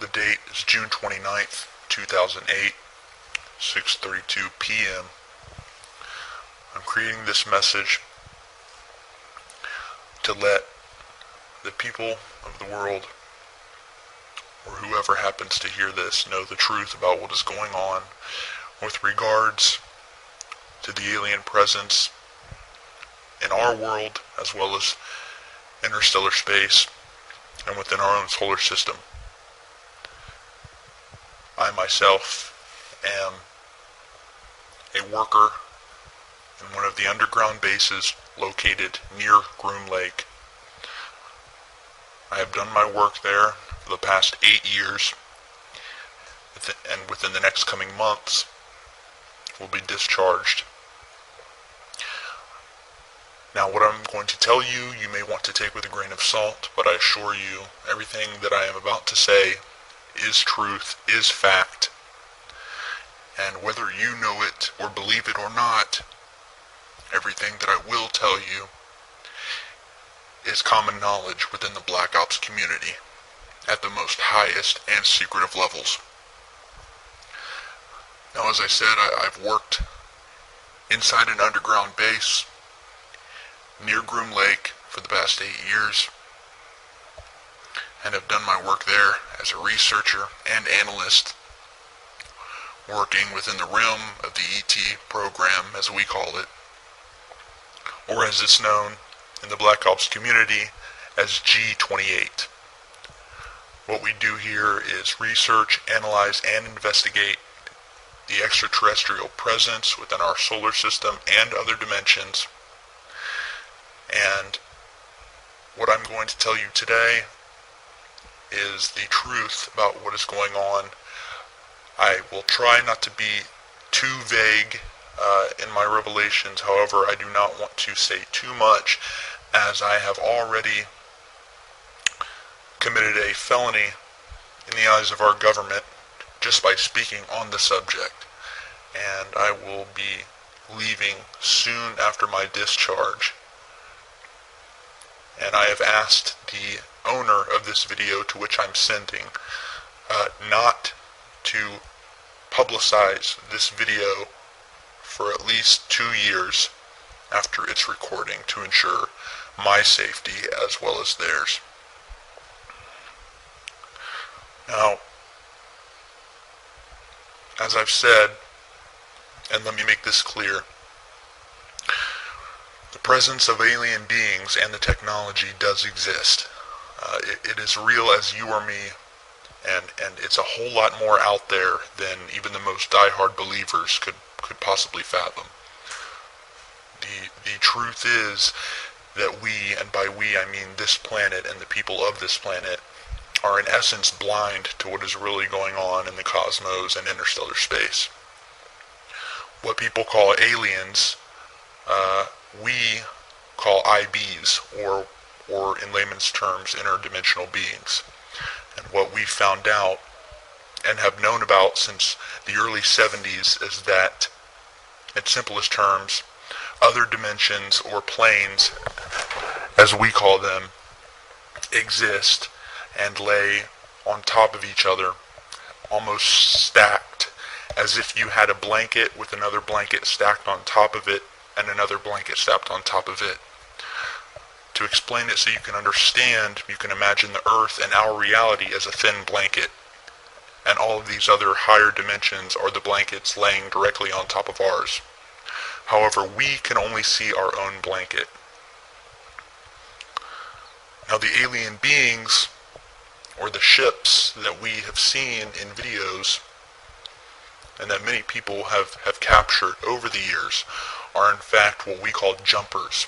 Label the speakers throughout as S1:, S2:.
S1: The date is June 29th, 2008, 6:32 p.m. I'm creating this message to let the people of the world, or whoever happens to hear this, know the truth about what is going on with regards to the alien presence in our world as well as interstellar space and within our own solar system. I myself am a worker in one of the underground bases located near Groom Lake. I have done my work there for the past 8 years, and within the next coming months will be discharged. Now, what I'm going to tell you, you may want to take with a grain of salt, but I assure you, everything that I am about to say is truth, is fact, and whether you know it or believe it or not, everything that I will tell you is common knowledge within the Black Ops community at the most highest and secretive levels. Now, as I said, I've worked inside an underground base near Groom Lake for the past 8 years, and have done my work there as a researcher and analyst, working within the realm of the ET program, as we call it, or as it's known in the Black Ops community as G-28. What we do here is research, analyze, and investigate the extraterrestrial presence within our solar system and other dimensions. And what I'm going to tell you today is the truth about what is going on. I will try not to be too vague in my revelations. However, I do not want to say too much, as I have already committed a felony in the eyes of our government just by speaking on the subject. And I will be leaving soon after my discharge. And I have asked the owner of this video, to which I'm sending, not to publicize this video for at least 2 years after its recording, to ensure my safety as well as theirs. Now, as I've said, and let me make this clear, the presence of alien beings and the technology does exist. It is real as you or me, and it's a whole lot more out there than even the most diehard believers could possibly fathom. The truth is that we, and by we I mean this planet and the people of this planet, are in essence blind to what is really going on in the cosmos and interstellar space. What people call aliens, we call IBs, or in layman's terms, interdimensional beings. And what we found out and have known about since the early 70s is that, in simplest terms, other dimensions or planes, as we call them, exist and lay on top of each other, almost stacked, as if you had a blanket with another blanket stacked on top of it and another blanket stacked on top of it. To explain it so you can understand, you can imagine the Earth and our reality as a thin blanket, and all of these other higher dimensions are the blankets laying directly on top of ours. However, we can only see our own blanket. Now, the alien beings, or the ships that we have seen in videos, and that many people have captured over the years, are in fact what we call jumpers,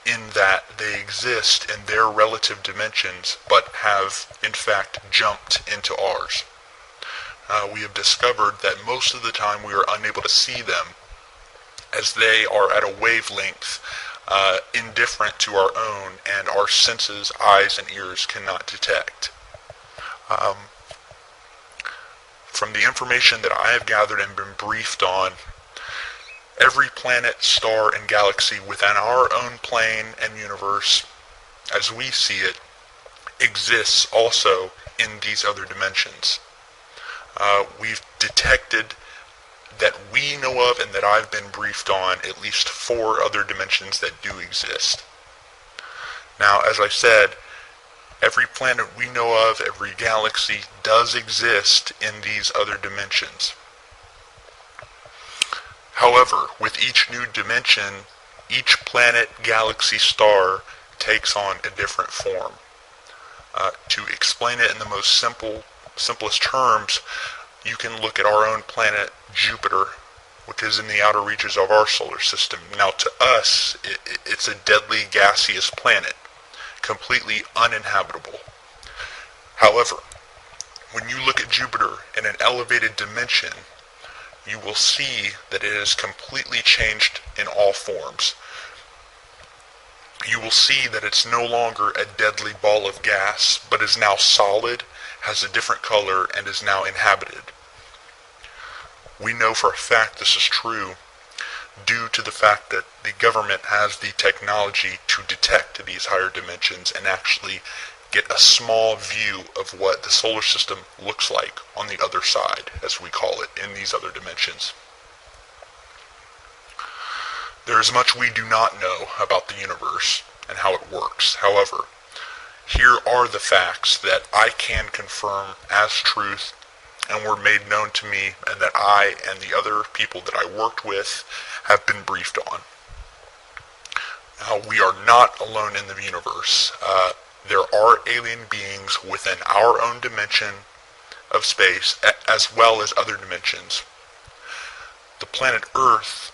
S1: in that they exist in their relative dimensions, but have in fact jumped into ours. We have discovered that most of the time we are unable to see them, as they are at a wavelength indifferent to our own, and our senses, eyes and ears, cannot detect. From the information that I have gathered and been briefed on, every planet, star, and galaxy within our own plane and universe, as we see it, exists also in these other dimensions. We've detected that we know of and that I've been briefed on at least 4 other dimensions that do exist. Now, as I said, every planet we know of, every galaxy does exist in these other dimensions. However, with each new dimension, each planet, galaxy, star takes on a different form. To explain it in the most simplest terms, you can look at our own planet, Jupiter, which is in the outer reaches of our solar system. Now, to us, it's a deadly gaseous planet, completely uninhabitable. However, when you look at Jupiter in an elevated dimension, you will see that it has completely changed in all forms. You will see that it's no longer a deadly ball of gas, but is now solid, has a different color, and is now inhabited. We know for a fact this is true due to the fact that the government has the technology to detect these higher dimensions and actually get a small view of what the solar system looks like on the other side, as we call it, in these other dimensions. There is much we do not know about the universe and how it works. However, here are the facts that I can confirm as truth and were made known to me, and that I and the other people that I worked with have been briefed on. Now, we are not alone in the universe. There are alien beings within our own dimension of space, as well as other dimensions. The planet Earth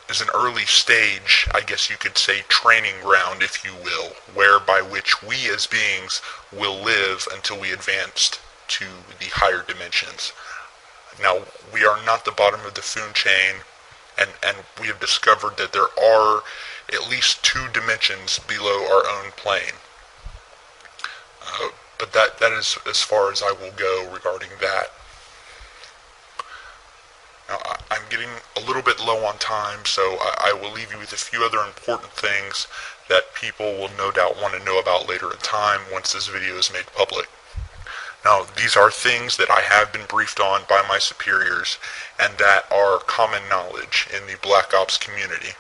S1: is an early stage, I guess you could say, training ground, if you will, whereby which we as beings will live until we advance to the higher dimensions. Now, we are not the bottom of the food chain, and we have discovered that there are at least 2 dimensions below our own plane. But that is as far as I will go regarding that. Now, I'm getting a little bit low on time, so I will leave you with a few other important things that people will no doubt want to know about later in time once this video is made public. Now, these are things that I have been briefed on by my superiors and that are common knowledge in the Black Ops community.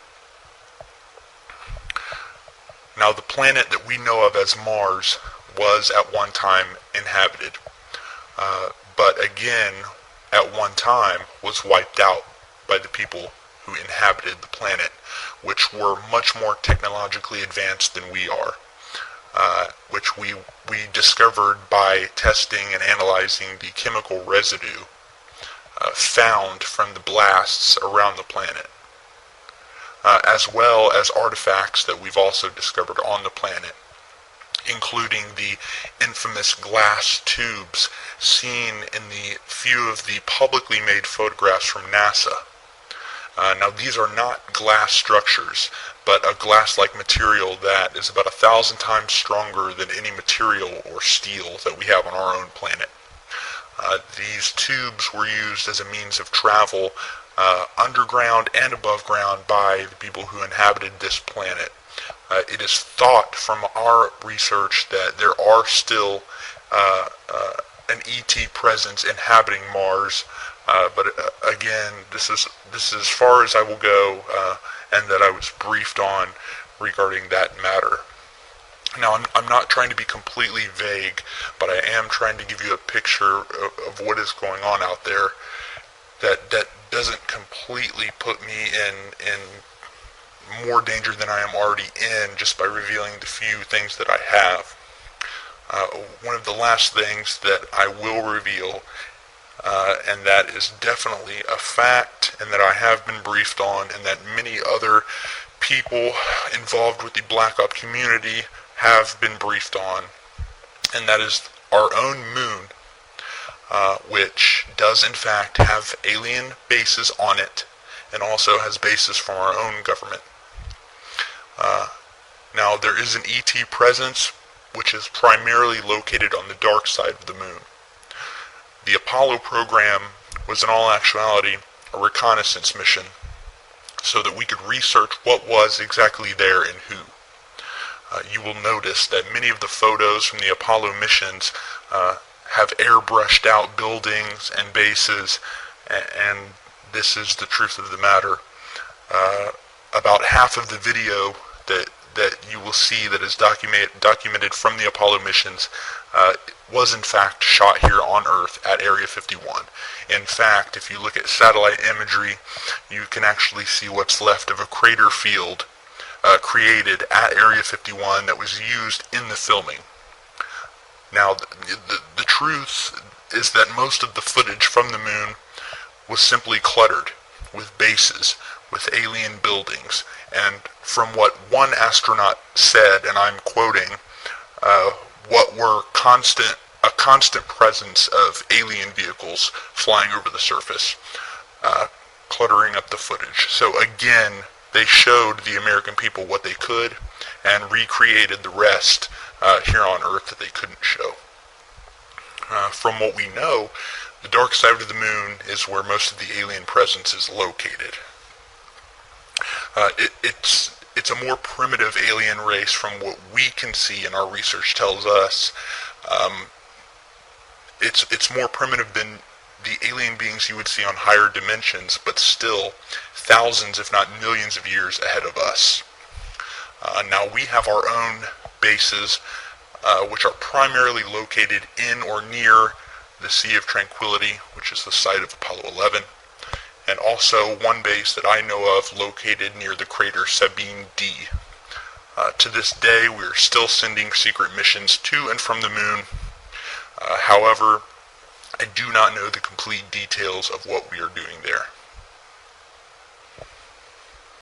S1: Now, the planet that we know of as Mars was at one time inhabited, but again, at one time was wiped out by the people who inhabited the planet, which were much more technologically advanced than we are, which we discovered by testing and analyzing the chemical residue found from the blasts around the planet, as well as artifacts that we've also discovered on the planet, including the infamous glass tubes seen in the few of the publicly made photographs from NASA. Now, these are not glass structures, but a glass-like material that is about 1,000 times stronger than any material or steel that we have on our own planet. These tubes were used as a means of travel underground and above ground by the people who inhabited this planet. It is thought from our research that there are still an ET presence inhabiting Mars, but again, this is as far as I will go, and that I was briefed on regarding that matter. Now, I'm not trying to be completely vague, but I am trying to give you a picture of what is going on out there that doesn't completely put me in more danger than I am already in just by revealing the few things that I have. One of the last things that I will reveal, and that is definitely a fact, and that I have been briefed on, and that many other people involved with the Black Ops community have been briefed on, and that is our own moon, which does in fact have alien bases on it, and also has bases from our own government. Now, there is an ET presence, which is primarily located on the dark side of the moon. The Apollo program was in all actuality a reconnaissance mission, so that we could research what was exactly there and who. You will notice that many of the photos from the Apollo missions have airbrushed out buildings and bases, and this is the truth of the matter. About half of the video that you will see that is documented from the Apollo missions was in fact shot here on Earth at Area 51. In fact, if you look at satellite imagery, you can actually see what's left of a crater field created at Area 51 that was used in the filming. Now, the truth is that most of the footage from the moon was simply cluttered with bases, with alien buildings, and from what one astronaut said, and I'm quoting, what were a constant presence of alien vehicles flying over the surface, cluttering up the footage. So again, they showed the American people what they could and recreated the rest here on Earth that they couldn't show. From what we know, the dark side of the moon is where most of the alien presence is located. It's a more primitive alien race from what we can see, and our research tells us. It's more primitive than the alien beings you would see on higher dimensions, but still thousands, if not millions of years ahead of us. Now we have our own bases, which are primarily located in or near the Sea of Tranquility, which is the site of Apollo 11, and also one base that I know of located near the crater Sabine D. To this day, we are still sending secret missions to and from the moon. However, I do not know the complete details of what we are doing there.